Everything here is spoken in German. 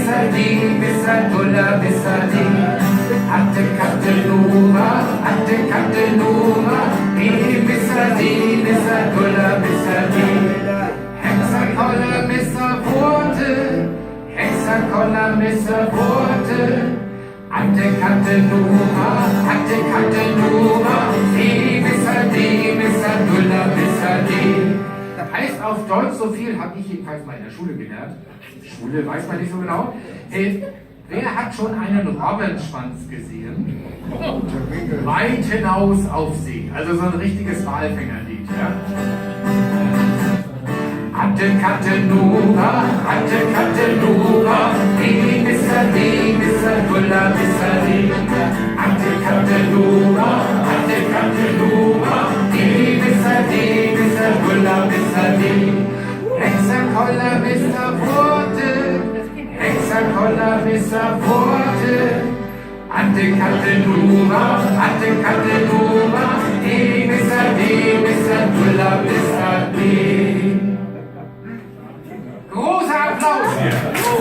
Bisser, Duller, Bisser, Ding. Atte Katte Nuwa, Atte Katte Nuwa, Bisser, Duller, Bisser, Ding. Hexer, Koller, Misser, Worte, Hexer, Koller, Misser, Worte. Atte Katte Nuwa, Atte Katte Nuwa, Bisser, Duller, Bisser, Ding. Das heißt auf Deutsch, so viel habe ich jedenfalls mal in der Schule gelernt. Schule weiß man nicht so genau. Wer hat schon einen Robbenschwanz gesehen? Weit hinaus auf See. Also so ein richtiges Walfängerlied. Ja? Atte Katte Nuwa, Atte Katte Nuwa, Bisser, Duller, Bisser, Ding. Atte Katte Nuwa, Atte Katte Nuwa, Bisser, Duller, Bisser, Ding. Hexer, Koller, Misser, Worte, Hexer, Koller, Misser, Worte. Atte Katte Nuwa, Bisser, Duller, Bisser, Ding. Großer Applaus hier.